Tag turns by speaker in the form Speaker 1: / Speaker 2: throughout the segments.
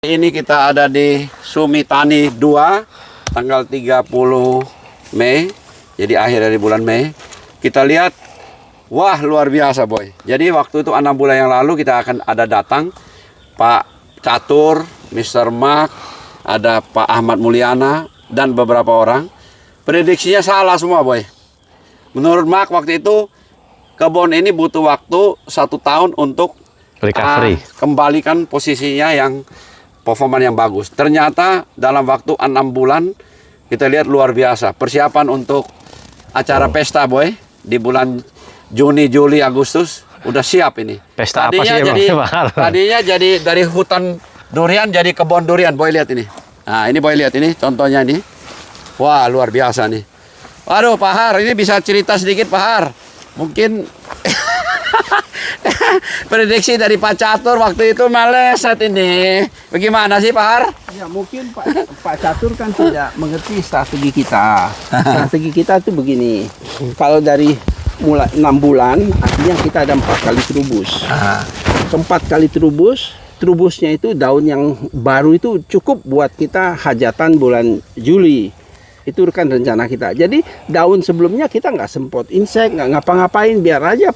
Speaker 1: Ini kita ada di Sumitani 2 tanggal 30 Mei. Jadi akhir dari bulan Mei. Kita lihat, wah luar biasa boy. Jadi waktu itu 6 bulan yang lalu kita akan ada datang Pak Catur, Mr. Mark, ada Pak Ahmad Mulyana dan beberapa orang. Prediksinya salah semua boy. Menurut Mark waktu itu kebun ini butuh waktu 1 tahun untuk
Speaker 2: recovery,
Speaker 1: kembalikan posisinya yang performa yang bagus. Ternyata dalam waktu 6 bulan kita lihat luar biasa. Persiapan untuk acara pesta boy di bulan Juni, Juli, Agustus udah siap ini.
Speaker 2: Pesta
Speaker 1: tadinya
Speaker 2: apa sih
Speaker 1: tadinya jadi dari hutan durian jadi kebun durian boy, lihat ini. Nah ini boy lihat ini contohnya nih. Wah luar biasa nih. Waduh Pak Har, ini bisa cerita sedikit Pak Har. Mungkin prediksi dari Pak Catur waktu itu meleset ini. Bagaimana sih Pak Har?
Speaker 3: Ya mungkin Pak Catur kan tidak mengerti strategi kita. Strategi kita itu begini. Kalau dari mulai 6 bulan, artinya kita ada 4 kali terubus. 4 kali terubus, terubusnya itu daun yang baru itu cukup buat kita hajatan bulan Juli. Itu kan rencana kita. Jadi daun sebelumnya kita nggak semprot insek, nggak ngapa-ngapain, biar aja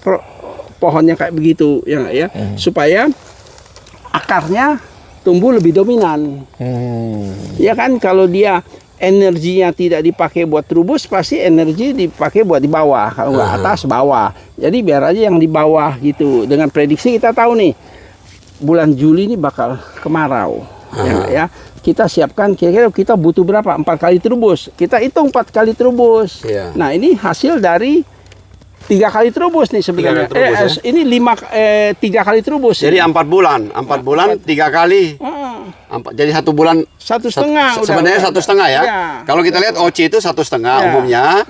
Speaker 3: pohonnya kayak begitu ya, supaya akarnya tumbuh lebih dominan. Ya kan, kalau dia energinya tidak dipakai buat terubus, pasti energi dipakai buat di bawah, kalau nggak atas bawah. Jadi biar aja yang di bawah gitu. Dengan prediksi kita tahu nih bulan Juli ini bakal kemarau. Ya, kita siapkan kira-kira kita butuh berapa? 4 kali terubus. Kita hitung 4 kali terubus. Nah ini hasil dari 3 kali terubus nih sebenarnya. Ini 3 kali terubus.
Speaker 1: Jadi 4 bulan, 4 bulan 3 kali. Jadi 1 bulan
Speaker 3: 1,5.
Speaker 1: Sebenarnya 1,5 ya. Kalau kita lihat Oci itu 1,5 umumnya.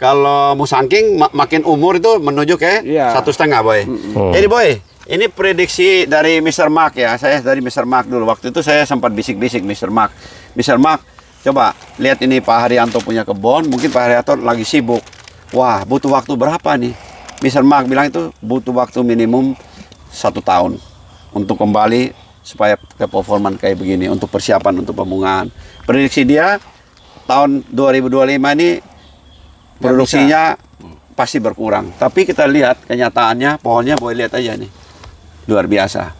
Speaker 1: Kalau Musangking makin umur itu menuju ke 1,5 boy. Jadi boy, ini prediksi dari Mr. Mark ya. Saya dari Mr. Mark dulu. Waktu itu saya sempat bisik-bisik Mr. Mark. Mr. Mark, coba lihat ini Pak Haryanto punya kebun. Mungkin Pak Haryanto lagi sibuk. Wah, butuh waktu berapa nih? Mr. Mark bilang itu butuh waktu minimum 1 tahun untuk kembali supaya ke performan kayak begini, untuk persiapan untuk pembungaan. Prediksi dia tahun 2025 ini produksinya pasti berkurang. Tapi kita lihat kenyataannya pohonnya, boleh lihat aja nih. Luar biasa.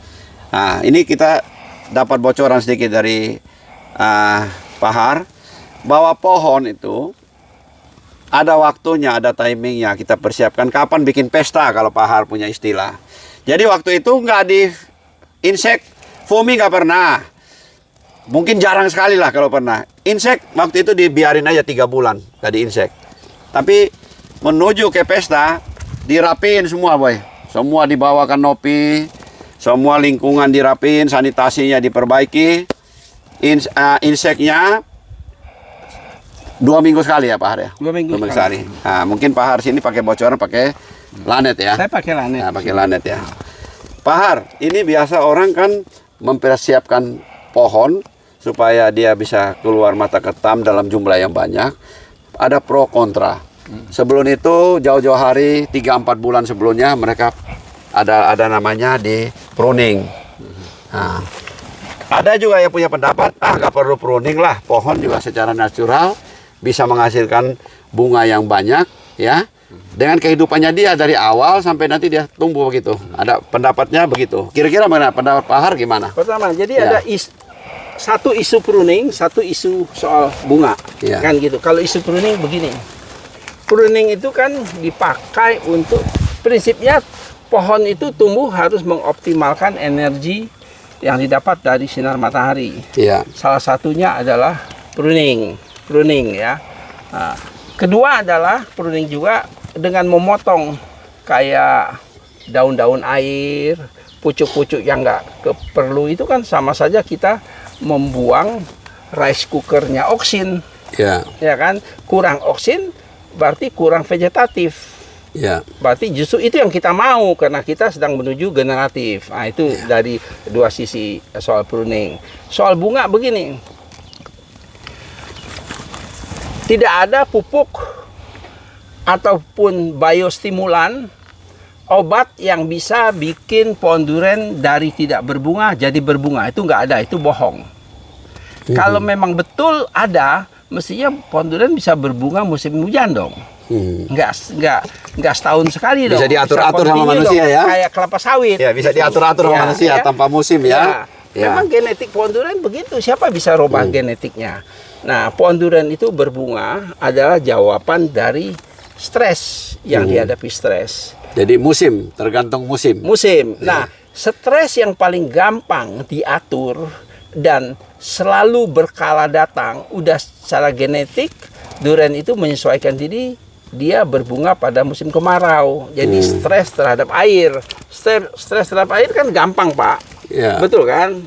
Speaker 1: Nah, ini kita dapat bocoran sedikit dari Pak Har bahwa pohon itu ada waktunya, ada timingnya. Kita persiapkan kapan bikin pesta kalau Pak Har punya istilah. Jadi waktu itu nggak di insek, foaming nggak pernah. Mungkin jarang sekali lah kalau pernah. Insek waktu itu dibiarin aja 3 bulan nggak di insek. Tapi menuju ke pesta dirapiin semua boy. Semua dibawa kanopi, semua lingkungan dirapiin, sanitasinya diperbaiki, inseknya 2 minggu sekali ya Pak Har ya?
Speaker 3: 2 minggu
Speaker 1: sekali. Nah, mungkin Pak Har sini pakai bocoran, pakai lanet ya?
Speaker 3: Saya pakai lanet.
Speaker 1: Nah, pakai lanet ya. Pak Har, ini biasa orang kan mempersiapkan pohon supaya dia bisa keluar mata ketam dalam jumlah yang banyak. Ada pro kontra. Sebelum itu jauh-jauh hari 3-4 bulan sebelumnya mereka ada namanya di pruning. Nah, ada juga yang punya pendapat nggak perlu pruning lah, pohon juga secara natural bisa menghasilkan bunga yang banyak ya, dengan kehidupannya dia dari awal sampai nanti dia tumbuh begitu. Ada pendapatnya begitu. Kira-kira mana pendapat Pak Har gimana?
Speaker 3: Pertama, jadi ada satu isu pruning, satu isu soal bunga, kan gitu. Kalau isu pruning begini. Pruning itu kan dipakai untuk prinsipnya pohon itu tumbuh harus mengoptimalkan energi yang didapat dari sinar matahari. Salah satunya adalah pruning ya. Nah, kedua adalah pruning juga dengan memotong kayak daun-daun air, pucuk-pucuk yang nggak perlu, itu kan sama saja kita membuang rice cookernya oksin. Ya kan, kurang oksin berarti kurang vegetatif. Berarti justru itu yang kita mau karena kita sedang menuju generatif. Nah, itu dari dua sisi soal pruning. Soal bunga begini. Tidak ada pupuk ataupun biostimulan obat yang bisa bikin pohon durian dari tidak berbunga jadi berbunga. Itu nggak ada, itu bohong. Kalau memang betul ada, mestinya pohon durian bisa berbunga musim hujan dong. Nggak setahun sekali dong.
Speaker 1: Bisa diatur-atur sama manusia
Speaker 3: dong,
Speaker 1: ya.
Speaker 3: Kayak kelapa sawit.
Speaker 1: Ya, bisa diatur-atur sama manusia tanpa musim ya.
Speaker 3: Memang genetik pohon durian begitu. Siapa bisa rubah genetiknya? Nah, pohon durian itu berbunga adalah jawaban dari stres yang dihadapi stres.
Speaker 1: Jadi musim, tergantung musim.
Speaker 3: Nah, stres yang paling gampang diatur dan selalu berkala datang, udah secara genetik, durian itu menyesuaikan diri, dia berbunga pada musim kemarau. Jadi stres terhadap air. Stres terhadap air kan gampang, Pak. Betul kan?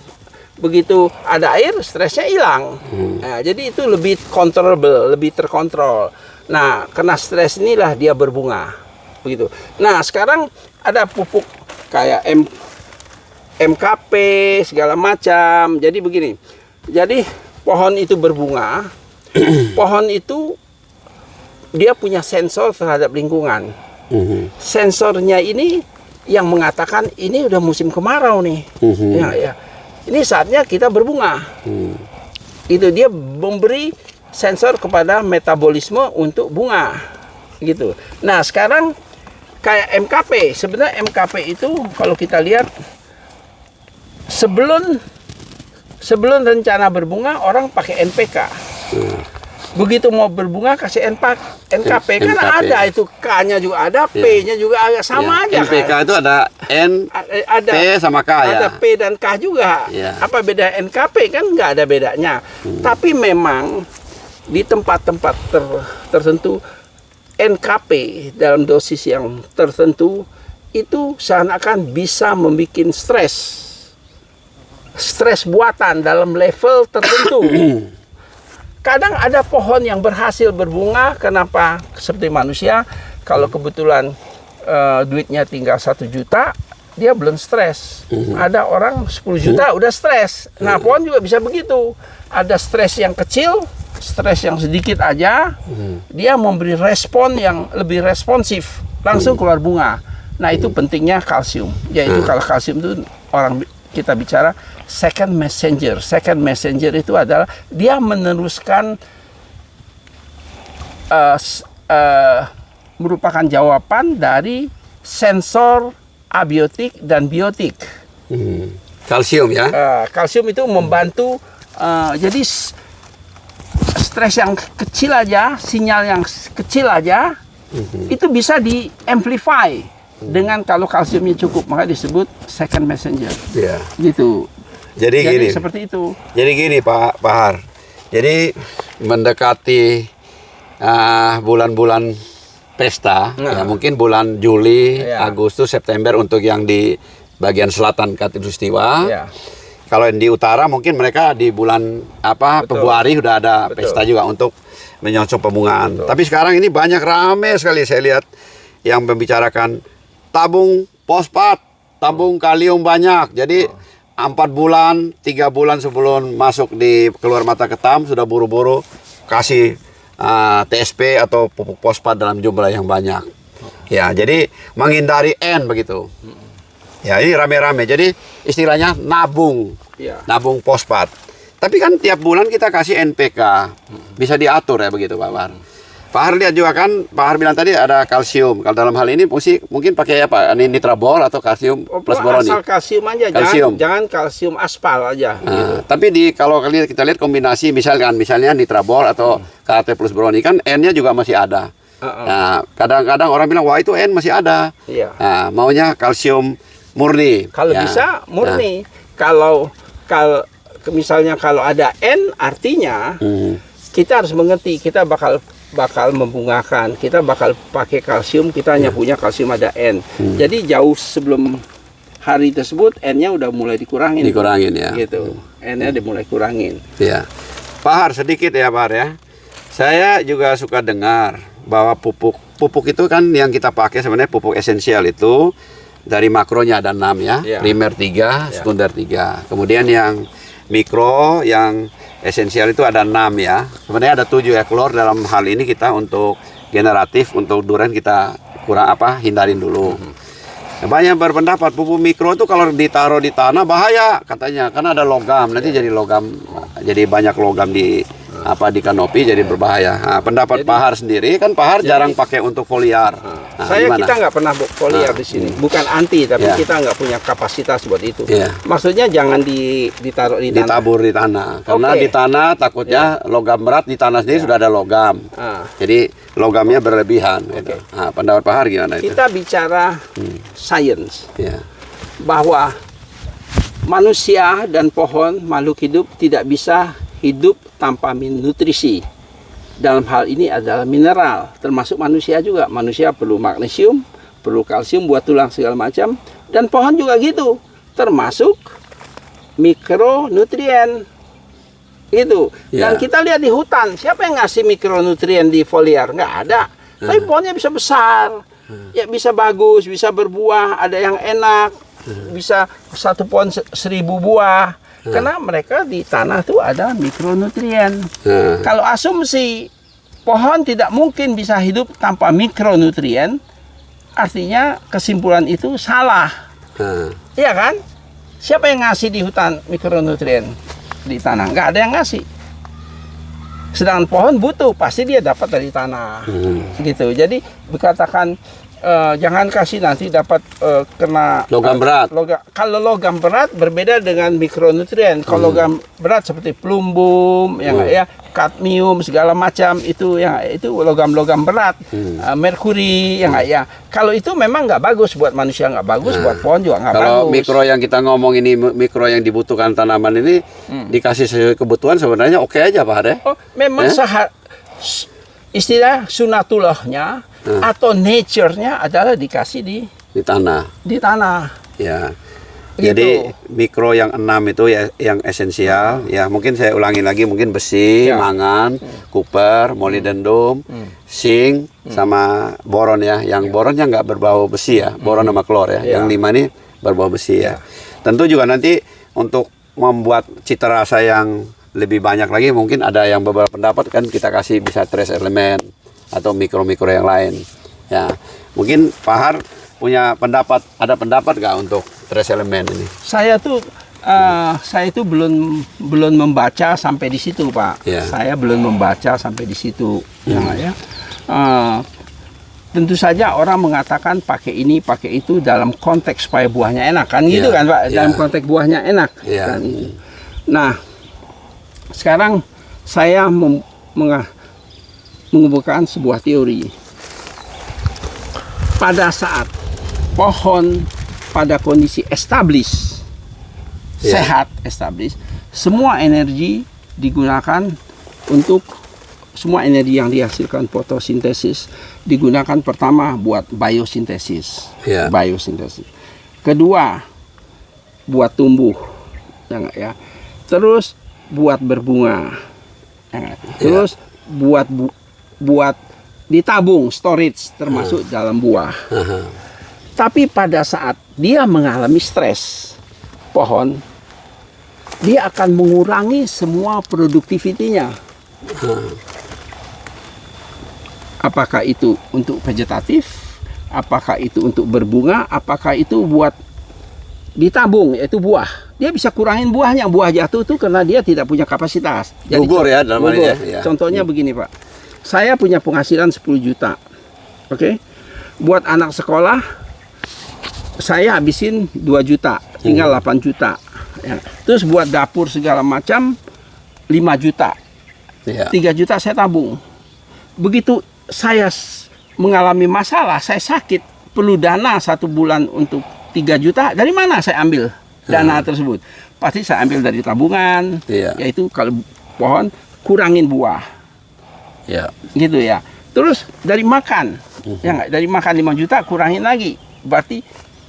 Speaker 3: Begitu ada air, stresnya hilang. Nah, jadi itu lebih controllable, lebih terkontrol. Nah, kena stres inilah dia berbunga. Begitu. Nah, sekarang ada pupuk kayak MKP segala macam. Jadi begini. Jadi pohon itu berbunga. Pohon itu dia punya sensor terhadap lingkungan. Sensornya ini yang mengatakan ini udah musim kemarau nih. Ya. Ini saatnya kita berbunga. Itu dia memberi sensor kepada metabolisme untuk bunga, gitu. Nah, sekarang kayak MKP. Sebenarnya MKP itu kalau kita lihat sebelum rencana berbunga orang pakai NPK. Begitu mau berbunga kasih NKP kan ada itu, K-nya juga ada, P-nya juga agak sama aja.
Speaker 1: NPK kan? Itu ada N,
Speaker 3: ada
Speaker 1: P sama K ya.
Speaker 3: Ada P dan K juga. Apa beda NKP? Kan nggak ada bedanya. Tapi memang di tempat-tempat tertentu NKP dalam dosis yang tertentu itu seakan-akan bisa membuat stres buatan dalam level tertentu. Kadang ada pohon yang berhasil berbunga. Kenapa? Seperti manusia, kalau kebetulan duitnya tinggal 1 juta, dia belum stres. Ada orang 10 juta udah stres. Nah, pohon juga bisa begitu. Ada stres yang kecil, stres yang sedikit aja, dia memberi respon yang lebih responsif, langsung keluar bunga. Nah, itu pentingnya kalsium. Yaitu kalau kalsium itu kita bicara second messenger. Second messenger itu adalah dia meneruskan merupakan jawaban dari sensor abiotik dan biotik.
Speaker 1: Kalsium ya.
Speaker 3: Kalsium itu membantu. Jadi stres yang kecil aja, sinyal yang kecil aja, itu bisa di-amplify dengan kalau kalsiumnya cukup, maka disebut second messenger. Gitu.
Speaker 1: Jadi gini.
Speaker 3: Seperti itu.
Speaker 1: Jadi gini Pak Har. Jadi mendekati bulan-bulan pesta, ya mungkin bulan Juli, Agustus, September untuk yang di bagian selatan Katulistiwa. Kalau yang di utara mungkin mereka di bulan Februari sudah ada pesta juga untuk menyongsong pembungaan. Tapi sekarang ini banyak rame sekali saya lihat yang membicarakan tabung fosfat, tabung kalium banyak. Jadi 4 bulan, 3 bulan sebelum masuk di keluar mata ketam sudah buru-buru kasih TSP atau pupuk fosfat dalam jumlah yang banyak. Ya, jadi menghindari N begitu. Ya, ini rame-rame. Jadi istilahnya nabung. Nabung fosfat. Tapi kan tiap bulan kita kasih NPK. Bisa diatur ya begitu, Pak Har. Pak Har lihat juga kan, Pak Har bilang tadi ada kalsium. Kalau dalam hal ini mungkin pakai apa? Ini nitrabor atau kalsium plus boron.
Speaker 3: Asal kalsium aja, jangan kalsium aspal aja. Gitu.
Speaker 1: Tapi kalau kita lihat kombinasi misalnya nitrabor atau KT plus boron kan N-nya juga masih ada. Nah, kadang-kadang orang bilang wah itu N masih ada. Nah, maunya kalsium murni.
Speaker 3: Kalau bisa murni. Kalau misalnya kalau ada N artinya kita harus mengerti kita bakal membungakan, kita bakal pakai kalsium, kita hanya punya kalsium ada N. Jadi jauh sebelum hari tersebut N-nya udah mulai dikurangin.
Speaker 1: Ya.
Speaker 3: Gitu. N-nya udah mulai kurangin.
Speaker 1: Iya. Pak Har sedikit ya Pak Har ya. Saya juga suka dengar bahwa pupuk itu kan yang kita pakai sebenarnya pupuk esensial itu dari makronya ada 6 ya. Primer 3, sekunder 3. Kemudian yang mikro yang esensial itu ada 6 ya. Sebenarnya ada 7 ya. Keluar dalam hal ini kita untuk generatif, untuk durian kita hindarin dulu. Banyak berpendapat pupuk mikro itu kalau ditaruh di tanah bahaya katanya, karena ada logam, nanti jadi logam, jadi banyak logam di di kanopi, jadi berbahaya. Nah, pendapat Pak Har sendiri kan, Pak Har jarang pakai untuk foliar. Nah,
Speaker 3: kita nggak pernah foliar di sini, bukan anti, tapi kita nggak punya kapasitas buat itu. Maksudnya jangan ditaruh di tanah.
Speaker 1: Ditabur di tanah, karena di tanah takutnya logam berat, di tanah sendiri sudah ada logam. Jadi logamnya berlebihan. Gitu. Nah, pendapat Pak Har gimana itu?
Speaker 3: Kita bicara sains, bahwa manusia dan pohon, makhluk hidup tidak bisa hidup tanpa nutrisi. Dalam hal ini adalah mineral, termasuk manusia juga. Manusia perlu magnesium, perlu kalsium buat tulang segala macam, dan pohon juga gitu, termasuk mikronutrien. Itu. Dan kita lihat di hutan, siapa yang ngasih mikronutrien di foliar? Nggak ada. Tapi pohonnya bisa besar, ya bisa bagus, bisa berbuah, ada yang enak, bisa satu pohon 1000 buah. Karena mereka di tanah tuh ada mikronutrien. Kalau asumsi pohon tidak mungkin bisa hidup tanpa mikronutrien, artinya kesimpulan itu salah. Iya kan? Siapa yang ngasih di hutan mikronutrien di tanah? Nggak ada yang ngasih. Sedangkan pohon butuh, pasti dia dapat dari tanah. Gitu. Jadi dikatakan jangan kasih nanti dapat kena
Speaker 1: logam berat.
Speaker 3: Kalau logam berat berbeda dengan mikronutrien. Kalau logam berat seperti plumbum, kadmium segala macam itu logam-logam berat. Merkuri, Kalau itu memang nggak bagus buat manusia, nggak bagus buat pohon juga nggak bagus.
Speaker 1: Kalau mikro yang kita ngomong ini, mikro yang dibutuhkan tanaman ini dikasih sesuai kebutuhan, sebenarnya oke aja Pak Har.
Speaker 3: Oh, memang istilah sunatullahnya atau nature-nya adalah dikasih di tanah. Di tanah.
Speaker 1: Ya. Jadi mikro yang 6 itu ya yang esensial. Ya, mungkin saya ulangi lagi, mungkin besi, mangan, kuper, molybdenum, zinc sama boron ya. Yang boronnya nggak berbau besi ya, boron sama klor ya. Yang 5 ini berbau besi ya. Tentu juga nanti untuk membuat cita rasa yang lebih banyak lagi, mungkin ada yang beberapa pendapat kan kita kasih bisa trace elemen atau mikro-mikro yang lain. Ya, mungkin Pak Har punya ada pendapat nggak untuk trace elemen ini?
Speaker 3: Saya itu belum membaca sampai di situ, Pak. Saya belum membaca sampai di situ. Tentu saja orang mengatakan pakai ini, pakai itu dalam konteks supaya buahnya enak kan, gitu kan, Pak? Dalam konteks buahnya enak. Kan? Nah, sekarang saya mengemukakan sebuah teori. Pada saat pohon pada kondisi sehat, semua energi digunakan untuk, semua energi yang dihasilkan fotosintesis digunakan pertama buat biosintesis. Kedua, buat tumbuh. Terus buat berbunga. Terus buat ditabung, storage, termasuk dalam buah. Tapi pada saat dia mengalami stres, pohon, dia akan mengurangi semua produktivitinya. Apakah itu untuk vegetatif, apakah itu untuk berbunga, apakah itu buat ditabung, yaitu buah. Dia bisa kurangin buahnya, buah jatuh itu karena dia tidak punya kapasitas. Jadi,
Speaker 1: gugur ya dalam hal ini.
Speaker 3: Contohnya begini, Pak. Saya punya penghasilan 10 juta. Oke. Buat anak sekolah saya habisin 2 juta, tinggal 8 juta. Terus buat dapur segala macam 5 juta. 3 juta saya tabung. Begitu saya mengalami masalah, saya sakit, perlu dana 1 bulan untuk 3 juta, dari mana saya ambil dana tersebut? Pasti saya ambil dari tabungan, yaitu kalau pohon kurangin buah, gitu ya. Terus dari makan, dari makan 5 juta kurangin lagi, berarti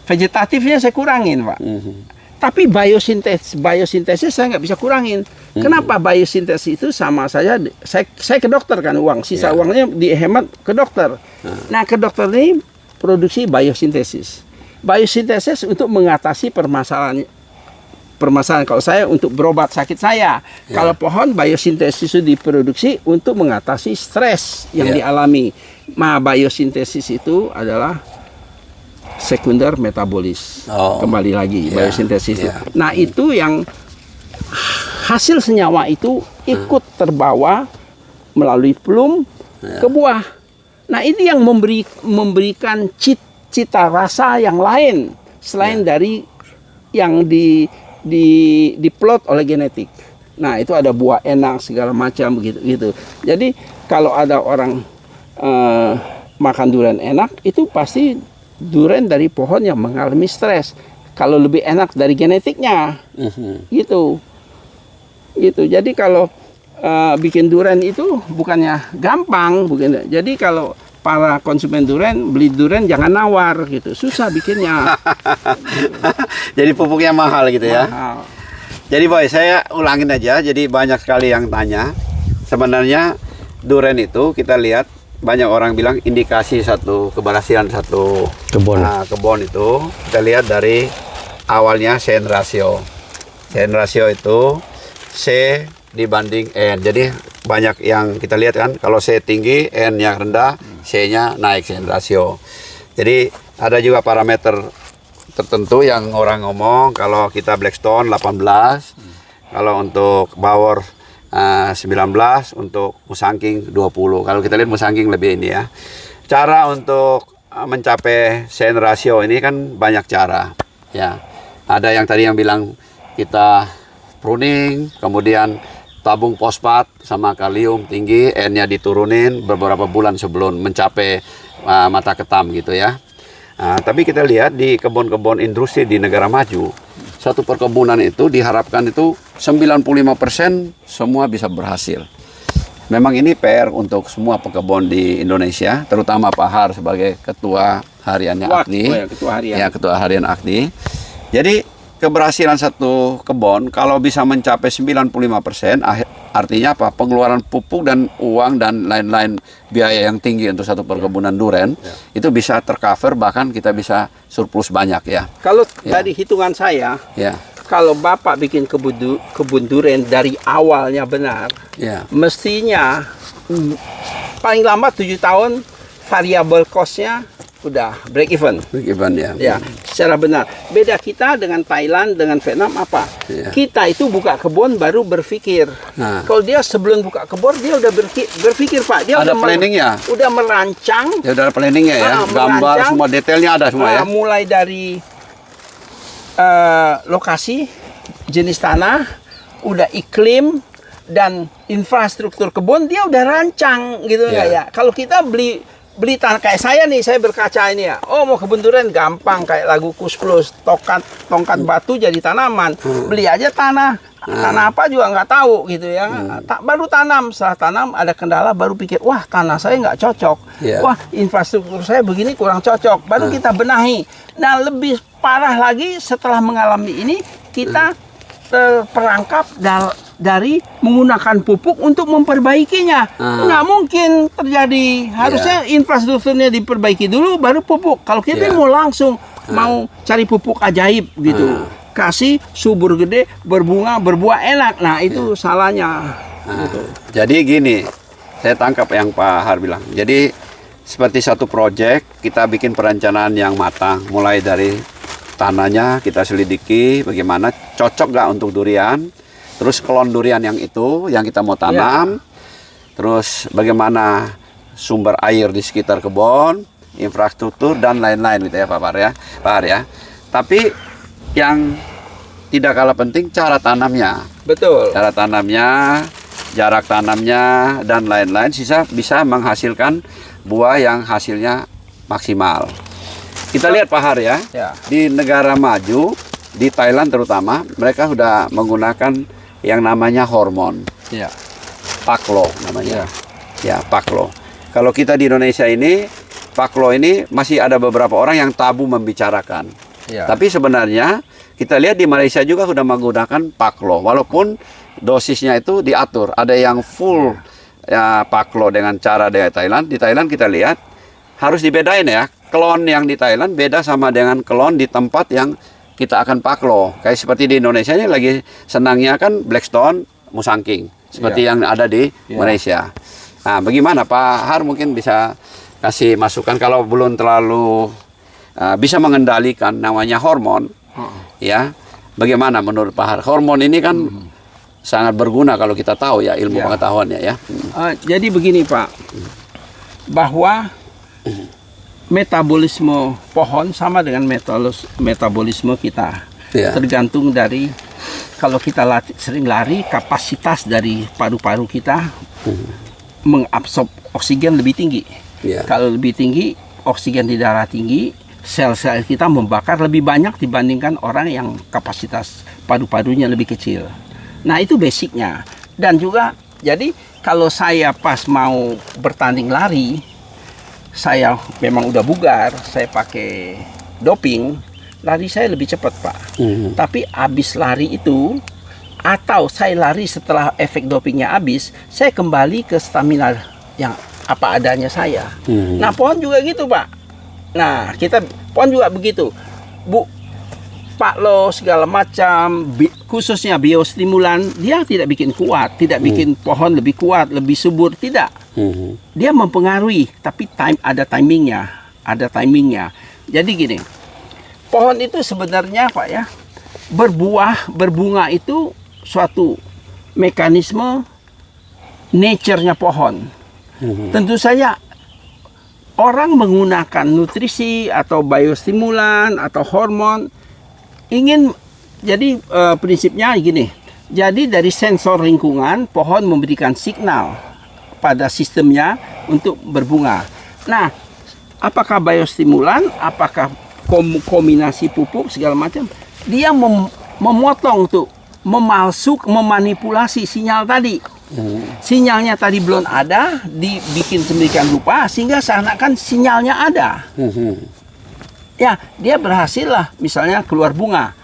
Speaker 3: vegetatifnya saya kurangin, Pak. Tapi biosintesis saya nggak bisa kurangin. Kenapa biosintesis itu sama saja? Saya ke dokter kan, uang sisa uangnya dihemat ke dokter. Nah, ke dokter ini produksi biosintesis. Biosintesis untuk mengatasi permasalahan. Kalau saya untuk berobat sakit saya. Kalau pohon, biosintesis itu diproduksi untuk mengatasi stres yang dialami. Biosintesis itu adalah sekunder metabolis. Kembali lagi biosintesis. Nah, itu yang hasil senyawa itu ikut terbawa melalui plum ke buah. Nah, ini yang memberikan cita rasa yang lain selain dari yang diplot oleh genetik. Nah, itu ada buah enak segala macam begitu. Jadi kalau ada orang makan durian enak, itu pasti durian dari pohon yang mengalami stres. Kalau lebih enak dari genetiknya, gitu. Jadi kalau bikin durian itu bukannya gampang, Jadi kalau para konsumen durian beli durian jangan nawar gitu, susah bikinnya.
Speaker 1: Jadi pupuknya mahal gitu ya.
Speaker 3: Mahal.
Speaker 1: Jadi boy, saya ulangin aja. Jadi banyak sekali yang tanya. Sebenarnya durian itu kita lihat banyak orang bilang indikasi satu keberhasilan satu kebun itu kita lihat dari awalnya N ratio. N ratio itu C dibanding N. Jadi banyak yang kita lihat kan, kalau C tinggi, N yang rendah, C-nya naik, N ratio. Jadi ada juga parameter tertentu yang orang ngomong, kalau kita Blackstone 18, kalau untuk Bauer 19, untuk Musangking 20. Kalau kita lihat Musangking lebih ini ya. Cara untuk mencapai N ratio ini kan banyak cara. Ya, ada yang tadi yang bilang kita pruning, kemudian tabung fosfat sama kalium tinggi, N-nya diturunin beberapa bulan sebelum mencapai mata ketam gitu ya. Tapi kita lihat di kebun-kebun industri di negara maju, satu perkebunan itu diharapkan itu 95% semua bisa berhasil. Memang ini PR untuk semua pekebun di Indonesia, terutama Pak Har sebagai ketua hariannya AKDI. Ketua harian AKDI. Jadi keberhasilan satu kebun kalau bisa mencapai 95%, artinya apa? Pengeluaran pupuk dan uang dan lain-lain biaya yang tinggi untuk satu perkebunan durian itu bisa tercover, bahkan kita bisa surplus banyak ya.
Speaker 3: Kalau dari hitungan saya, kalau Bapak bikin kebun durian dari awalnya benar, mestinya paling lambat 7 tahun variable cost-nya udah break even. Ya, secara benar. Beda kita dengan Thailand, dengan Vietnam apa? Kita itu buka kebun baru berpikir. Kalau dia sebelum buka kebun dia udah berpikir Pak. Dia
Speaker 1: ada planningnya.
Speaker 3: Udah merancang.
Speaker 1: Ya udah ada planningnya ya. Gambar semua detailnya ada semua ya.
Speaker 3: Mulai dari lokasi, jenis tanah, udah iklim dan infrastruktur kebun dia udah rancang gitu ya. Kalau kita beli tanah kayak saya nih, saya berkaca ini ya. Oh, mau kebun durian gampang kayak lagu Kus Plus, tongkat batu jadi tanaman. Beli aja tanah apa juga nggak tahu gitu ya. Baru tanam, setelah tanam ada kendala baru pikir, wah tanah saya nggak cocok. Wah infrastruktur saya begini kurang cocok. Baru kita benahi. Nah lebih parah lagi setelah mengalami ini kita terperangkap dari menggunakan pupuk untuk memperbaikinya. Nggak mungkin terjadi. Harusnya infrastrukturnya diperbaiki dulu, baru pupuk. Kalau kita mau langsung mau cari pupuk ajaib gitu, kasih subur gede, berbunga, berbuah enak. Nah itu salahnya. Gitu.
Speaker 1: Jadi gini, saya tangkap yang Pak Har bilang. Jadi seperti satu proyek, kita bikin perencanaan yang matang. Mulai dari tanahnya kita selidiki, bagaimana cocok nggak untuk durian. Terus klon durian yang itu, yang kita mau tanam. Terus bagaimana sumber air di sekitar kebun, infrastruktur, dan lain-lain gitu ya Pak Har ya. Tapi yang tidak kalah penting cara tanamnya.
Speaker 3: Betul.
Speaker 1: Cara tanamnya, jarak tanamnya, dan lain-lain bisa menghasilkan buah yang hasilnya maksimal. Kita lihat Pak Har ya. Di negara maju, di Thailand terutama, mereka sudah menggunakan yang namanya hormon, Paklo namanya, Paklo. Kalau kita di Indonesia ini, Paklo ini masih ada beberapa orang yang tabu membicarakan. Tapi sebenarnya kita lihat di Malaysia juga sudah menggunakan Paklo, walaupun dosisnya itu diatur. Ada yang full Paklo dengan cara dari Thailand. Di Thailand kita lihat harus dibedain ya. Klon yang di Thailand beda sama dengan klon di tempat yang kita akan Paklo. Kayak seperti di Indonesia ini lagi senangnya kan Blackstone, Musangking. Seperti yang ada di Malaysia. Nah, bagaimana Pak Har mungkin bisa kasih masukan kalau belum terlalu bisa mengendalikan namanya hormon, ya. Bagaimana menurut Pak Har? Hormon ini kan sangat berguna kalau kita tahu ya ilmu pengetahuannya ya.
Speaker 3: Jadi begini Pak, bahwa metabolisme pohon sama dengan metabolisme kita. Tergantung dari kalau kita sering lari, kapasitas dari paru-paru kita mengabsorb oksigen lebih tinggi. Kalau lebih tinggi, oksigen di darah tinggi, sel-sel kita membakar lebih banyak dibandingkan orang yang kapasitas paru-parunya lebih kecil. Nah itu basicnya. Dan juga jadi kalau saya pas mau bertanding lari, saya memang udah bugar, saya pakai doping, lari saya lebih cepat Pak. Tapi habis lari itu, atau saya lari setelah efek dopingnya habis, saya kembali ke stamina yang apa adanya saya. Nah pohon juga gitu Pak. Nah, pohon juga begitu. Paklo segala macam, khususnya biostimulan, dia tidak bikin kuat, tidak bikin pohon lebih kuat, lebih subur, tidak. Dia mempengaruhi, tapi ada timingnya. Jadi gini, pohon itu sebenarnya Pak ya, berbunga itu suatu mekanisme nature-nya pohon. Tentu saja orang menggunakan nutrisi atau biostimulan atau hormon jadi prinsipnya gini. Jadi dari sensor lingkungan pohon memberikan signal pada sistemnya untuk berbunga. Nah, apakah biostimulan, apakah kombinasi pupuk segala macam, dia memotong tuh, memanipulasi sinyal tadi. Sinyalnya tadi belum ada, dibikin sedemikian rupa sehingga seakan-akan sinyalnya ada. Ya, dia berhasil lah misalnya keluar bunga.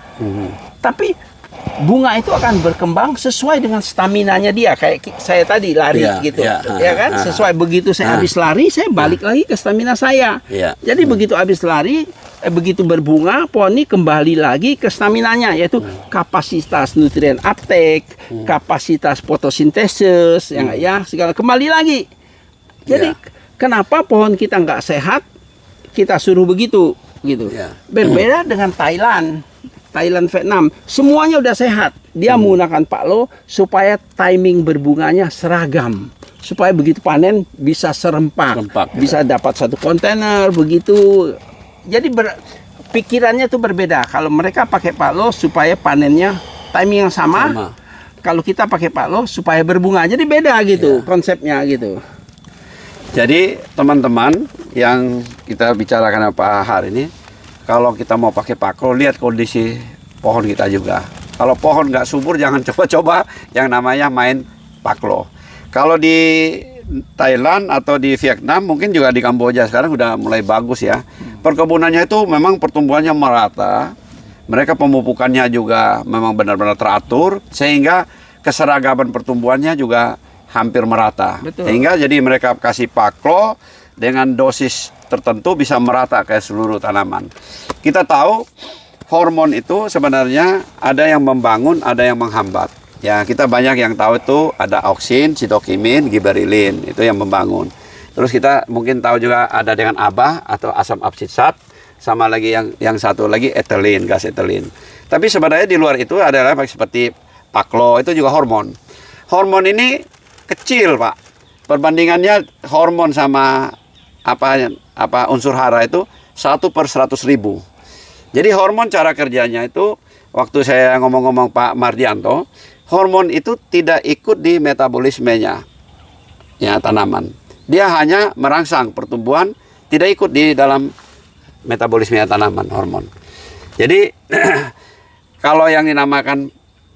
Speaker 3: Tapi bunga itu akan berkembang sesuai dengan staminanya dia, kayak saya tadi lari gitu. Ya kan? Sesuai begitu saya habis lari, saya balik lagi ke stamina saya. Jadi begitu habis lari, begitu berbunga, pohon ini kembali lagi ke staminanya, yaitu kapasitas nutrien uptake, kapasitas fotosintesis, segala kembali lagi. Jadi kenapa pohon kita nggak sehat, kita suruh begitu, gitu. Berbeda dengan Thailand, Vietnam, semuanya udah sehat. Dia menggunakan paklo supaya timing berbunganya seragam, supaya begitu panen bisa serempak, bisa dapat satu kontainer begitu. Jadi pikirannya itu berbeda. Kalau mereka pakai paklo supaya panennya timing yang sama. Kalau kita pakai paklo supaya berbunga. Jadi beda gitu konsepnya gitu.
Speaker 1: Jadi teman-teman yang kita bicarakan apa hari ini, kalau kita mau pakai paklo, lihat kondisi pohon kita juga. Kalau pohon nggak subur, jangan coba-coba yang namanya main paklo. Kalau di Thailand atau di Vietnam, mungkin juga di Kamboja sekarang udah mulai bagus ya. Perkebunannya itu memang pertumbuhannya merata. Mereka pemupukannya juga memang benar-benar teratur, sehingga keseragaman pertumbuhannya juga hampir merata. Sehingga jadi mereka kasih paklo dengan dosis tertentu bisa merata ke seluruh tanaman. Kita tahu hormon itu sebenarnya ada yang membangun, ada yang menghambat. Ya, kita banyak yang tahu itu ada auksin, sitokimin, giberilin, itu yang membangun. Terus kita mungkin tahu juga ada dengan ABA atau asam absisat, sama lagi yang satu lagi ethylene, gas ethylene. Tapi sebenarnya di luar itu adalah seperti paklo, itu juga hormon. Hormon ini kecil, Pak. Perbandingannya hormon sama unsur hara itu 1/100.000. Jadi hormon cara kerjanya itu, waktu saya ngomong-ngomong Pak Mardianto, hormon itu tidak ikut di metabolismenya ya tanaman. Dia hanya merangsang pertumbuhan, tidak ikut di dalam metabolisme tanaman hormon. Jadi kalau yang dinamakan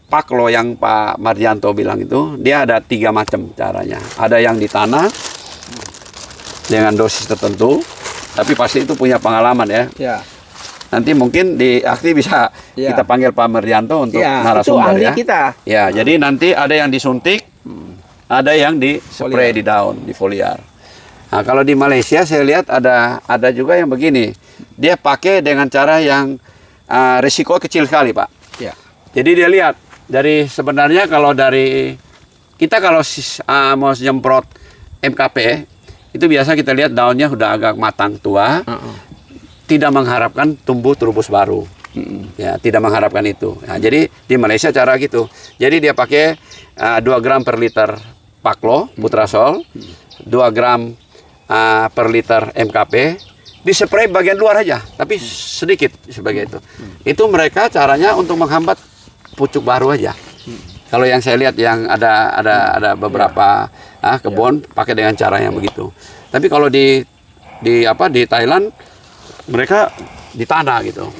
Speaker 1: paklo yang Pak Mardianto bilang itu, dia ada 3 macam caranya. Ada yang di tanah dengan dosis tertentu, tapi pasti itu punya pengalaman ya. Nanti mungkin di akhir bisa kita panggil Pak Mardianto untuk narasumber ya. Ya, jadi nanti ada yang disuntik, ada yang di spray di daun, di foliar. Nah, kalau di Malaysia saya lihat ada juga yang begini. Dia pakai dengan cara yang risiko kecil sekali, Pak. Jadi dia lihat dari sebenarnya kalau dari kita kalau mau nyemprot MKP itu biasa kita lihat daunnya sudah agak matang tua. tidak mengharapkan tumbuh terubus baru. Ya, tidak mengharapkan itu. Nah, jadi di Malaysia cara gitu. Jadi dia pakai 2 gram per liter Paklo, Putrasol, 2 gram per liter MKP, dispray bagian luar aja, tapi sedikit sebagai itu. Itu mereka caranya untuk menghambat pucuk baru aja. Kalau yang saya lihat yang ada beberapa kebun pakai dengan cara yang begitu. Tapi kalau di Thailand mereka di tanah gitu.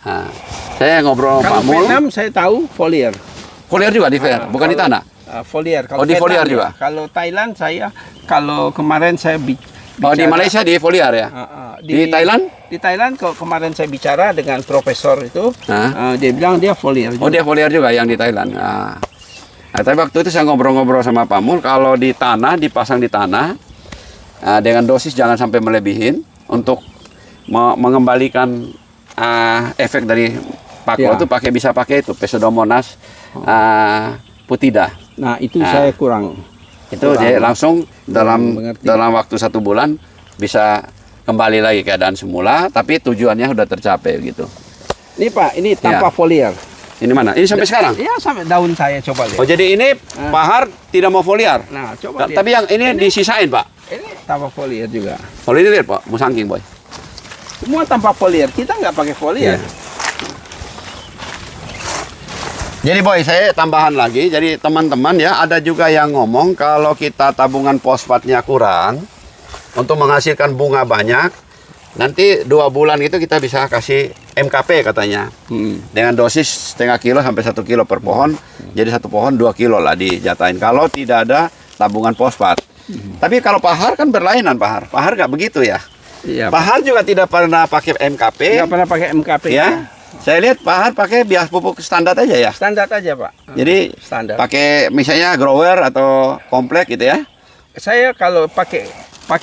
Speaker 1: Nah, saya ngobrol sama Pak Mul.
Speaker 3: Vietnam saya tahu foliar.
Speaker 1: Foliar juga di Vietnam, bukan di tanah.
Speaker 3: Foliar.
Speaker 1: Kalau di foliar juga.
Speaker 3: Kalau Thailand kalau kemarin saya bicara,
Speaker 1: di Malaysia di foliar ya. Di Thailand?
Speaker 3: Di Thailand kalau kemarin saya bicara dengan profesor itu, dia bilang dia foliar.
Speaker 1: Oh, dia foliar juga yang di Thailand. Nah, tapi waktu itu saya ngobrol-ngobrol sama Pak Mul, kalau di tanah, dipasang di tanah, dengan dosis jangan sampai melebihin untuk mengembalikan efek dari Paklo itu bisa pakai itu Pseudomonas putida.
Speaker 3: Nah, itu saya kurang.
Speaker 1: Itu dia langsung dalam waktu 1 bulan bisa kembali lagi keadaan semula, tapi tujuannya sudah tercapai gitu.
Speaker 3: Ini Pak, ini tanpa foliar.
Speaker 1: Ini mana? Ini sampai sekarang?
Speaker 3: Iya, sampai daun saya coba lihat.
Speaker 1: Oh, jadi ini Pahar tidak mau foliar.
Speaker 3: Nah, coba lihat.
Speaker 1: Tapi yang ini disisain, Pak.
Speaker 3: Ini tanpa foliar juga.
Speaker 1: Kalau ini lihat, Pak, Musangking, Boy.
Speaker 3: Semua tanpa foliar. Kita nggak pakai foliar.
Speaker 1: Jadi Boy, saya tambahan lagi. Jadi teman-teman ya, ada juga yang ngomong kalau kita tabungan fosfatnya kurang untuk menghasilkan bunga banyak, nanti 2 bulan itu kita bisa kasih MKP katanya. Dengan dosis setengah kilo sampai 1 kilo per pohon. Jadi 1 pohon 2 kilo lah dijatahin. Kalau tidak ada tabungan fosfat. Tapi kalau Pahar kan berlainan Pahar. Pahar nggak begitu ya.
Speaker 3: Iya,
Speaker 1: Pahar juga tidak pernah pakai MKP.
Speaker 3: Nggak pernah pakai MKP.
Speaker 1: Ya. Saya lihat Pahar pakai bias pupuk standar aja ya.
Speaker 3: Standar aja Pak.
Speaker 1: Jadi
Speaker 3: standar.
Speaker 1: Pakai misalnya grower atau komplek gitu ya.
Speaker 3: Saya kalau pakai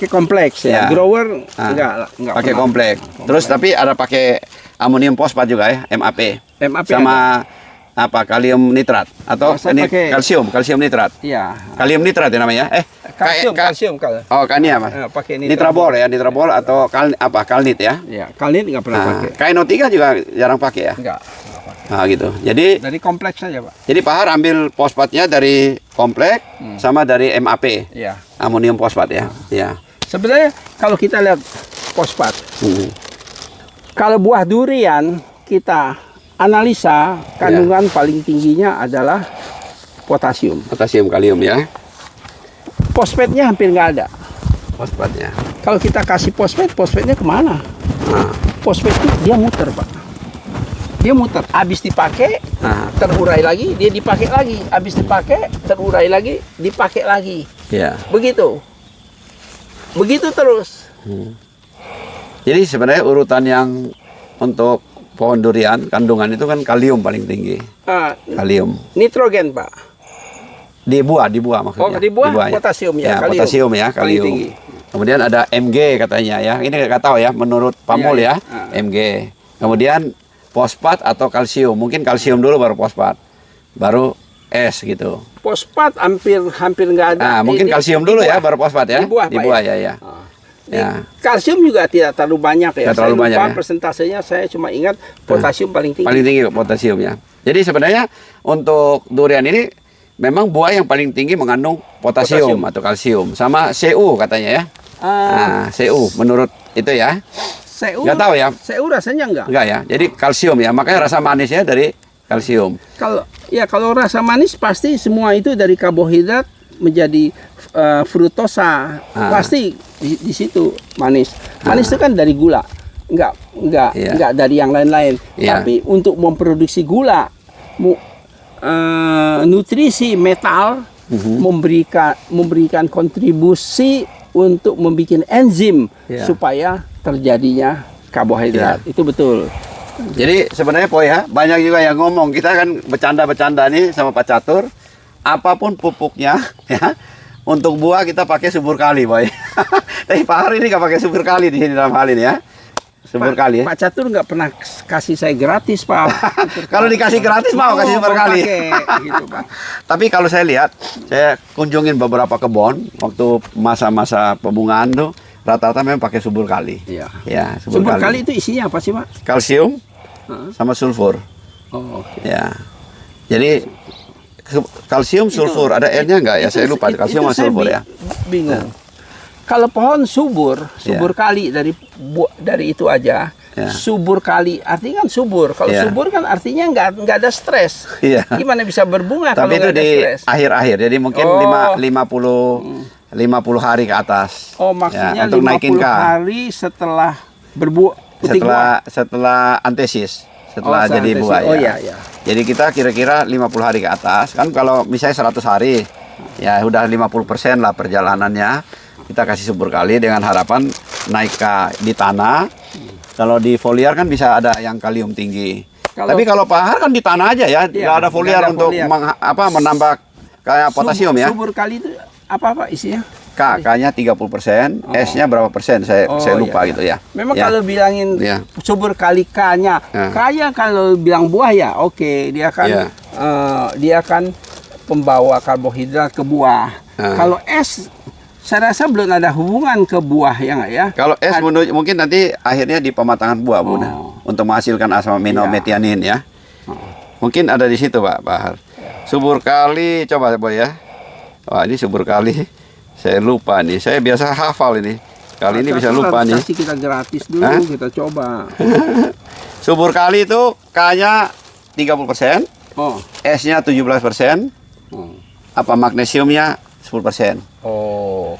Speaker 3: kompleks ya. Grower enggak
Speaker 1: pakai komplek. Terus tapi ada pakai amonium fosfat juga ya, MAP. Sama apa kalium nitrat atau ini kalsium nitrat.
Speaker 3: Iya.
Speaker 1: Kalium nitrat ya namanya.
Speaker 3: Kalsium.
Speaker 1: Oh, kan ya, Mas.
Speaker 3: Pakai
Speaker 1: nitrabol ya, nitrabol atau kalnit ya.
Speaker 3: Iya, kalnit nggak pernah pakai.
Speaker 1: KNO3 juga jarang pakai ya.
Speaker 3: Enggak.
Speaker 1: Nah, gitu. Jadi
Speaker 3: dari kompleks saja, Pak.
Speaker 1: Jadi Pahar ambil fosfatnya dari komplek sama dari MAP.
Speaker 3: Iya.
Speaker 1: Amonium fosfat ya. Iya.
Speaker 3: Sebenarnya kalau kita lihat fosfat. Kalau buah durian kita analisa kandungan paling tingginya adalah potasium.
Speaker 1: Potasium kalium ya.
Speaker 3: Fosfatnya hampir nggak ada.
Speaker 1: Fosfatnya.
Speaker 3: Kalau kita kasih fosfatnya kemana? Fosfat itu dia muter Pak. Dia muter. Habis dipakai, terurai lagi, dia dipakai lagi. Habis dipakai, terurai lagi, dipakai lagi.
Speaker 1: Ya.
Speaker 3: Begitu terus.
Speaker 1: Jadi sebenarnya urutan yang untuk pohon durian kandungan itu kan kalium paling tinggi. Kalium.
Speaker 3: Nitrogen Pak.
Speaker 1: Di buah maksudnya.
Speaker 3: Oh, di buah potasium ya.
Speaker 1: Kalium. Potasium ya, kalium. Kemudian ada Mg katanya ya. Ini nggak tahu ya, menurut Pamul ya. Mg. Kemudian fosfat atau kalsium. Mungkin kalsium dulu baru fosfat. Baru S gitu.
Speaker 3: Fosfat hampir nggak ada.
Speaker 1: Mungkin kalsium dulu ya, baru fosfat ya.
Speaker 3: Di buah
Speaker 1: ya.
Speaker 3: Kalsium juga tidak terlalu banyak ya.
Speaker 1: Tidak terlalu banyak ya.
Speaker 3: Persentasenya saya cuma ingat potasium paling tinggi.
Speaker 1: Paling tinggi potasium ya. Jadi sebenarnya untuk durian ini memang buah yang paling tinggi mengandung potasium atau kalsium, sama Cu katanya ya. Cu menurut itu ya.
Speaker 3: Cu
Speaker 1: nggak tahu ya.
Speaker 3: Cu rasanya enggak
Speaker 1: ya. Jadi kalsium ya, makanya rasa manisnya dari kalsium.
Speaker 3: Kalau rasa manis pasti semua itu dari karbohidrat menjadi fruktosa. Pasti di situ manis. Manis itu kan dari gula. Enggak dari yang lain-lain. Tapi untuk memproduksi gula, nutrisi metal memberikan kontribusi untuk membuat enzim supaya terjadinya karbohidrat. Itu betul.
Speaker 1: Jadi sebenarnya ya, banyak juga yang ngomong, kita kan bercanda-bercanda nih sama Pak Catur, apapun pupuknya ya, untuk buah kita pakai subur kali, Boy. Tapi Pak Har ini nggak pakai subur kali di sini dalam hal ini ya. Subur kali ya.
Speaker 3: Pak Catur nggak pernah kasih saya gratis, Pak.
Speaker 1: Kalau dikasih gratis mau kasih subur kali.
Speaker 3: Gitu, Pak.
Speaker 1: Tapi kalau saya lihat, saya kunjungin beberapa kebun waktu masa-masa pembungaan tuh, rata-rata memang pakai subur kali.
Speaker 3: Iya.
Speaker 1: Ya,
Speaker 3: Subur kali itu isinya apa sih, Pak?
Speaker 1: Kalsium sama sulfur.
Speaker 3: Oh, oke.
Speaker 1: Ya. Jadi kalsium, sulfur, ada N-nya enggak ya? Saya lupa. Kalsium sama sulfur ya.
Speaker 3: Bingung. Kalau pohon subur kali dari itu aja.
Speaker 1: Ya.
Speaker 3: Subur kali artinya kan subur. Kalau subur kan artinya nggak ada stres.
Speaker 1: Iya.
Speaker 3: Gimana bisa berbunga kalau
Speaker 1: Tapi itu
Speaker 3: nggak ada
Speaker 1: di
Speaker 3: stres?
Speaker 1: akhir-akhir. Jadi mungkin 50 hari ke atas.
Speaker 3: Oh, maksudnya
Speaker 1: ya, untuk
Speaker 3: 50
Speaker 1: naikin
Speaker 3: hari setelah berbuah.
Speaker 1: Setelah antesis, setelah jadi
Speaker 3: antesis.
Speaker 1: buah.
Speaker 3: Oh
Speaker 1: ya.
Speaker 3: iya.
Speaker 1: Jadi kita kira-kira 50 hari ke atas. Kan kalau misalnya 100 hari, ya udah 50% lah perjalanannya. Kita kasih subur kali dengan harapan naik di tanah. Kalau di foliar kan bisa ada yang kalium tinggi. Tapi kalau pahar kan di tanah aja ya, nggak ada foliar untuk menambah kayak potasium ya.
Speaker 3: Subur kali itu apa isinya?
Speaker 1: K-nya 30%, S-nya berapa persen? Saya lupa gitu ya.
Speaker 3: Memang kalau bilangin subur kali K-nya, K-nya kalau bilang buah ya, oke, dia akan pembawa karbohidrat ke buah. Kalau S saya rasa belum ada hubungan ke buah ya nggak ya?
Speaker 1: Kalau S mungkin nanti akhirnya di pematangan buah Bunda, untuk menghasilkan asam amino metianin ya. Mungkin ada di situ Pak Bahar. Subur kali coba Boy ya. Wah ini subur kali. Saya lupa nih. Saya biasa hafal ini. Kali ini bisa lupa nih.
Speaker 3: Kasih kita gratis dulu, kita coba.
Speaker 1: Subur kali itu K-nya 30%, S-nya 17%, apa magnesiumnya 10%.
Speaker 3: Oh,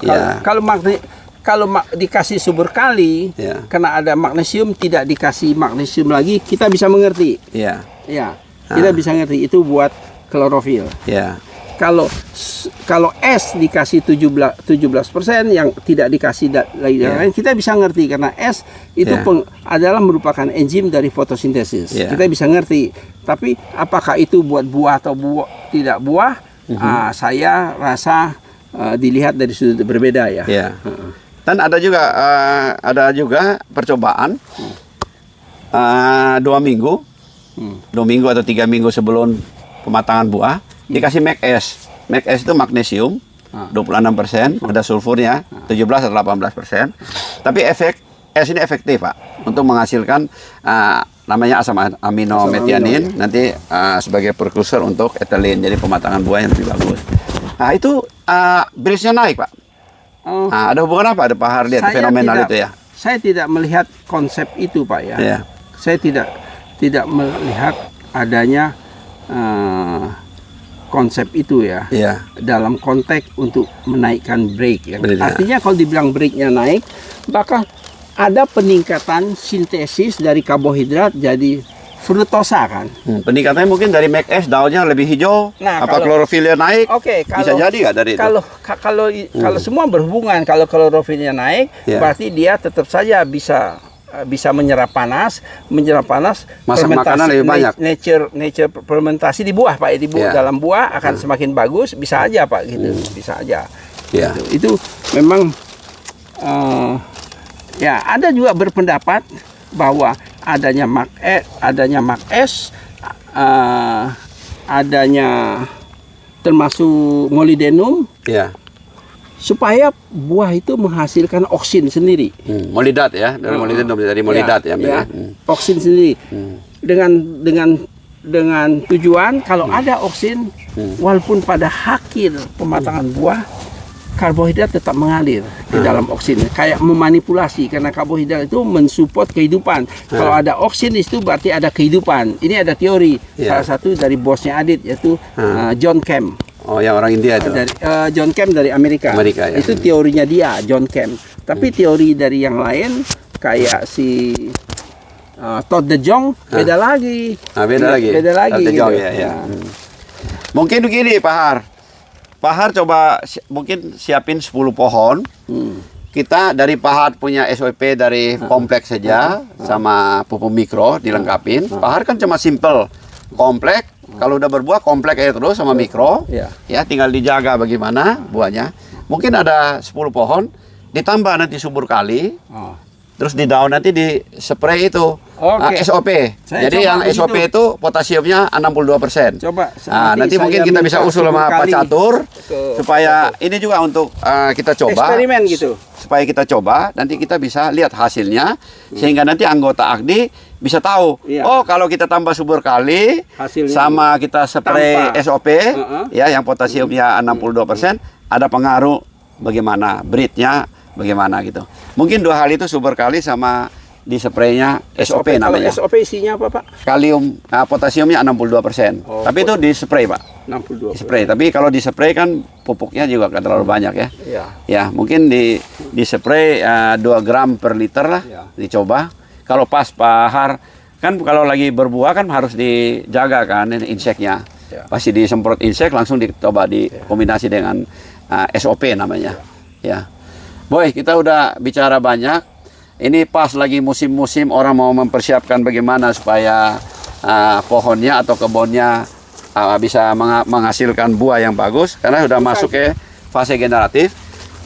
Speaker 3: kalau dikasih subur kali, karena ada magnesium, tidak dikasih magnesium lagi, kita bisa mengerti.
Speaker 1: Iya.
Speaker 3: Ya, kita bisa ngerti itu buat klorofil.
Speaker 1: Iya.
Speaker 3: Kalau S dikasih 17% yang tidak dikasih lagi lain, kita bisa ngerti karena S itu adalah merupakan enzim dari fotosintesis. Kita bisa ngerti. Tapi apakah itu buat buah atau tidak buah? Saya rasa dilihat dari sudut berbeda ya.
Speaker 1: Dan ada juga percobaan 2 minggu, 2 minggu atau 3 minggu sebelum pematangan buah dikasih MAC-S. MAC-S itu magnesium 26%, ada sulfurnya 17 atau 18%. Tapi S ini efektif Pak untuk menghasilkan namanya asam amino metianin nanti sebagai prekursor untuk ethylene, jadi pematangan buah yang lebih bagus. Nah itu bridge-nya naik Pak. Ada hubungan apa? Ada Bahar lihat fenomenal itu ya?
Speaker 3: Saya tidak melihat konsep itu Pak ya. Saya tidak melihat adanya konsep itu ya. Dalam konteks untuk menaikkan break. Artinya kalau dibilang breaknya naik, maka ada peningkatan sintesis dari karbohidrat jadi fruktosa kan.
Speaker 1: Peningkatannya mungkin dari MAC-S daunnya lebih hijau, klorofilnya naik. Bisa jadi nggak dari itu?
Speaker 3: Kalau semua berhubungan, kalau klorofilnya naik, berarti dia tetap saja bisa menyerap panas,
Speaker 1: masak makanan lebih banyak.
Speaker 3: Nature fermentasi di buah Pak, di buah dalam buah akan semakin bagus, bisa aja Pak gitu, bisa aja. Itu memang ada juga berpendapat bahwa adanya MAC-S, adanya termasuk molybdenum, supaya buah itu menghasilkan oksin sendiri.
Speaker 1: Molidat ya, dari molybdenum, dari molidat
Speaker 3: oksin sendiri. Dengan tujuan kalau ada oksin, walaupun pada akhir pematangan buah karbohidrat tetap mengalir di dalam oksin, kayak memanipulasi karena karbohidrat itu mensupport kehidupan. Kalau ada oksin di situ berarti ada kehidupan. Ini ada teori salah satu dari bosnya Adit yaitu John Kemp.
Speaker 1: Oh, yang orang India itu.
Speaker 3: John Kemp dari Amerika. Itu teorinya dia, John Kemp. Tapi teori dari yang lain kayak si Todd De Jong beda lagi.
Speaker 1: Beda lagi.
Speaker 3: Gitu.
Speaker 1: Mungkin begini Pak Har coba mungkin siapin 10 pohon. Kita dari Pak Har punya SOP dari kompleks saja sama pupuk mikro dilengkapin. Pak Har kan cuma simple kompleks. Kalau udah berbuah kompleks aja terus sama mikro. Ya tinggal dijaga bagaimana buahnya. Mungkin ada 10 pohon ditambah nanti subur kali. Terus di daun nanti di spray itu SOP. Jadi yang SOP itu potasiumnya 62%.
Speaker 3: Coba.
Speaker 1: Nanti mungkin kita bisa usul sama Pak Catur supaya ini juga untuk kita coba.
Speaker 3: Eksperimen gitu.
Speaker 1: Supaya kita coba, nanti kita bisa lihat hasilnya sehingga nanti anggota AGDI bisa tahu. Oh, kalau kita tambah subur kali hasilnya sama kita spray SOP ya yang potasiumnya 62%, ada pengaruh bagaimana, breednya bagaimana gitu. Mungkin 2 hal itu subur kali sama di spraynya SOP namanya.
Speaker 3: Kalau SOP isinya apa, Pak?
Speaker 1: Kalium, potasiumnya 62%. Tapi itu di spray, Pak.
Speaker 3: 62%.
Speaker 1: Spray. Tapi kalau di spray kan pupuknya juga kan terlalu banyak ya. Ya, mungkin di spray 2 gram per liter lah dicoba. Kalau pas pahar kan kalau lagi berbuah kan harus dijaga kan inseknya. Pasti disemprot insek langsung dicoba dikombinasi dengan SOP namanya. Ya. Boy, kita udah bicara banyak. Ini pas lagi musim-musim orang mau mempersiapkan bagaimana supaya pohonnya atau kebunnya bisa menghasilkan buah yang bagus karena sudah masuk ke fase generatif.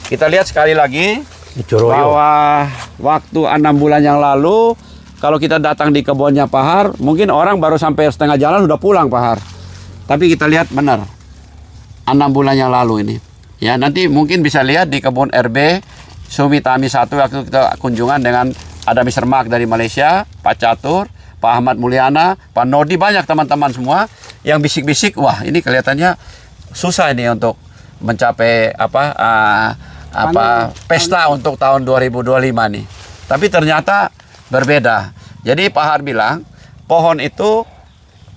Speaker 1: Kita lihat sekali lagi bahwa waktu 6 bulan yang lalu kalau kita datang di kebunnya Pahar, mungkin orang baru sampai setengah jalan sudah pulang Pahar. Tapi kita lihat benar 6 bulan yang lalu ini. Ya, nanti mungkin bisa lihat di kebun RB Sumitami 1 waktu kita kunjungan dengan ada Mr. Mark dari Malaysia, Pak Catur, Pak Ahmad Mulyana, Pak Nodi, banyak teman-teman semua yang bisik-bisik, wah ini kelihatannya susah ini untuk mencapai pesta untuk tahun 2025 nih. Tapi ternyata berbeda. Jadi Pak Har bilang pohon itu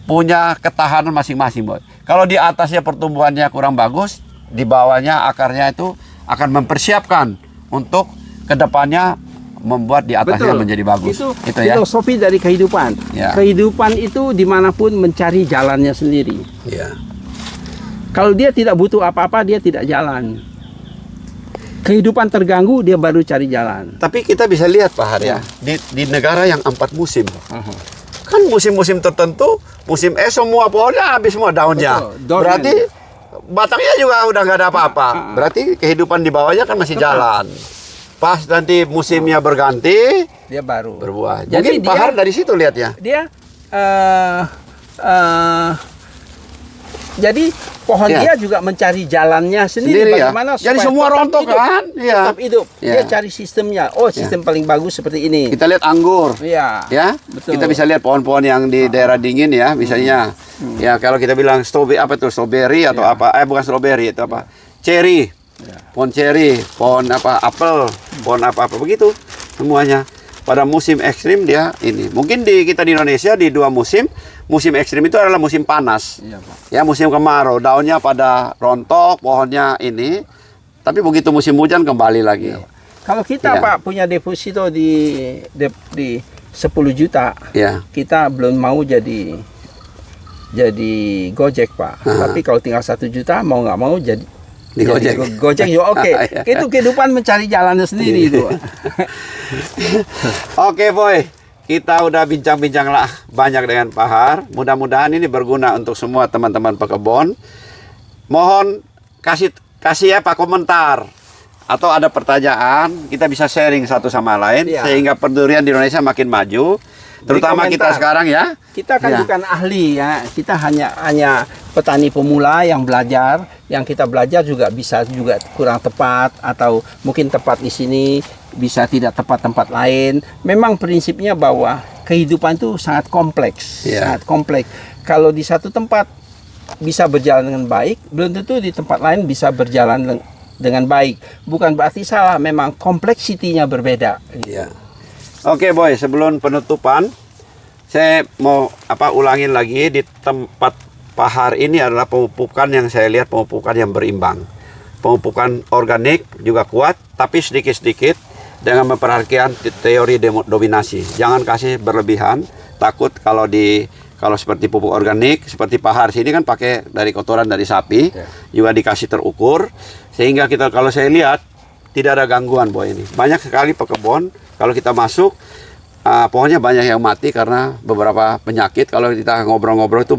Speaker 1: punya ketahanan masing-masing, Boy. Kalau di atasnya pertumbuhannya kurang bagus, di bawahnya akarnya itu akan mempersiapkan untuk kedepannya membuat di atasnya menjadi bagus.
Speaker 3: Itu ya filosofi dari kehidupan. Kehidupan itu dimanapun mencari jalannya sendiri. Kalau dia tidak butuh apa-apa, dia tidak jalan. Kehidupan terganggu, dia baru cari jalan.
Speaker 1: Tapi kita bisa lihat Pak Har ya, di negara yang 4 musim. Kan musim-musim tertentu, musim semua pohonnya habis semua daunnya. Berarti batangnya juga udah nggak ada apa-apa. Berarti kehidupan di bawahnya kan masih jalan. Pas nanti musimnya berganti,
Speaker 3: dia baru
Speaker 1: berbuah. Jadi Pak Har dari situ lihat ya.
Speaker 3: Jadi pohon dia juga mencari jalannya sendiri. Bagaimana supaya
Speaker 1: jadi semua rontok kan?
Speaker 3: Tetap hidup. Dia cari sistemnya. Oh, sistem paling bagus seperti ini.
Speaker 1: Kita lihat anggur.
Speaker 3: Ya,
Speaker 1: betul. Kita bisa lihat pohon-pohon yang di daerah dingin ya, misalnya. Ya, kalau kita bilang strawberry atau apa? Bukan strawberry, itu apa? Cherry. Pohon cherry, pohon apel, pohon apa-apa begitu semuanya. Pada musim ekstrim dia ini. Mungkin kita di Indonesia di 2 musim. Musim ekstrim itu adalah musim panas. Ya, musim kemarau, daunnya pada rontok, pohonnya ini. Tapi begitu musim hujan kembali lagi.
Speaker 3: Kalau kita Pak punya deposito di 10 juta, kita belum mau jadi Gojek Pak. Tapi kalau tinggal 1 juta mau nggak mau jadi Gojek ya oke. Itu kehidupan mencari jalannya sendiri itu.
Speaker 1: Oke Boy, kita udah bincang-bincang lah banyak dengan Pak Har. Mudah-mudahan ini berguna untuk semua teman-teman pekebun. Mohon kasih ya Pak komentar atau ada pertanyaan, kita bisa sharing satu sama lain sehingga perdurian di Indonesia makin maju. Terutama kita sekarang ya.
Speaker 3: Kita kan bukan ahli ya. Kita hanya petani pemula yang belajar. Yang kita belajar juga bisa juga kurang tepat atau mungkin tepat di sini, bisa tidak tepat tempat lain. Memang prinsipnya bahwa kehidupan itu sangat kompleks, sangat kompleks. Kalau di satu tempat bisa berjalan dengan baik, belum tentu di tempat lain bisa berjalan dengan baik. Bukan berarti salah, memang kompleksitinya berbeda.
Speaker 1: Oke Boy, sebelum penutupan, saya mau ulangin lagi di tempat Pak Har ini adalah pemupukan yang saya lihat pemupukan yang berimbang. Pemupukan organik juga kuat, tapi sedikit-sedikit dengan memperhatikan teori dominasi. Jangan kasih berlebihan, takut kalau seperti pupuk organik, seperti Pak Har sini kan pakai dari kotoran dari sapi, juga dikasih terukur, sehingga kalau saya lihat tidak ada gangguan Boy ini. Banyak sekali pekebun, kalau kita masuk, pohonnya banyak yang mati karena beberapa penyakit. Kalau kita ngobrol-ngobrol itu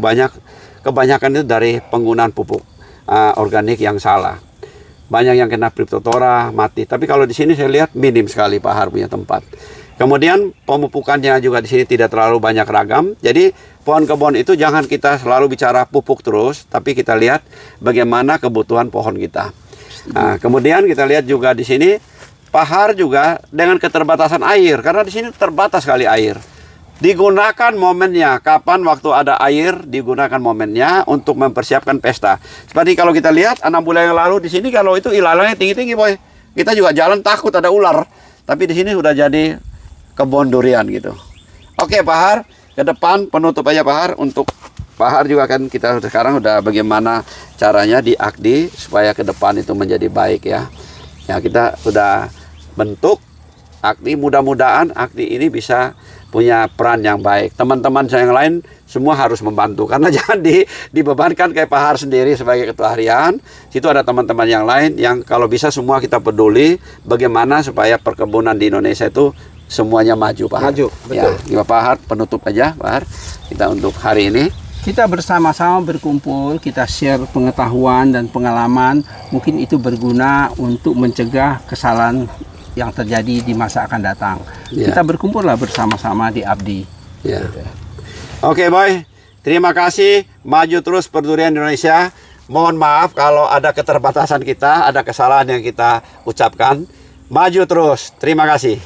Speaker 1: kebanyakan itu dari penggunaan pupuk organik yang salah. Banyak yang kena Cryptophthora, mati. Tapi kalau di sini saya lihat minim sekali Pak Har punya tempat. Kemudian pemupukannya juga di sini tidak terlalu banyak ragam. Jadi pohon kebun itu jangan kita selalu bicara pupuk terus, tapi kita lihat bagaimana kebutuhan pohon kita. Nah, kemudian kita lihat juga di sini pahar juga dengan keterbatasan air, karena di sini terbatas sekali air. Digunakan momennya, kapan waktu ada air, digunakan momennya untuk mempersiapkan pesta. Seperti kalau kita lihat 6 bulan yang lalu di sini, kalau itu ilalannya tinggi-tinggi, boy. Kita juga jalan takut ada ular, tapi di sini sudah jadi kebun durian gitu. Oke, Pak Har, ke depan penutup aja Pak Har. Untuk Pak Har juga kan kita sekarang udah bagaimana caranya di AKDI supaya ke depan itu menjadi baik ya. Ya, kita udah bentuk AKDI, mudah-mudahan AKDI ini bisa punya peran yang baik. Teman-teman saya yang lain semua harus membantu, karena jangan dibebankan kayak Pak Har sendiri sebagai ketua harian. Situ ada teman-teman yang lain yang kalau bisa semua kita peduli bagaimana supaya perkebunan di Indonesia itu semuanya maju, Pak Har.
Speaker 3: Maju, betul.
Speaker 1: Ya, Pak Har, penutup aja, Pak Har. Kita untuk hari ini.
Speaker 3: Kita bersama-sama berkumpul, kita share pengetahuan dan pengalaman. Mungkin itu berguna untuk mencegah kesalahan yang terjadi di masa akan datang.
Speaker 1: Ya.
Speaker 3: Kita berkumpullah bersama-sama di AKDI.
Speaker 1: Ya. Oke, Boy. Terima kasih. Maju terus perdurian Indonesia. Mohon maaf kalau ada keterbatasan kita, ada kesalahan yang kita ucapkan. Maju terus. Terima kasih.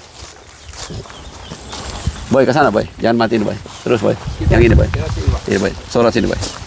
Speaker 1: Boy, ke sana, Boy. Jangan matiin, Boy. Terus, Boy. Yang ini, Boy. Iya, Boy. Sorot sini, Boy.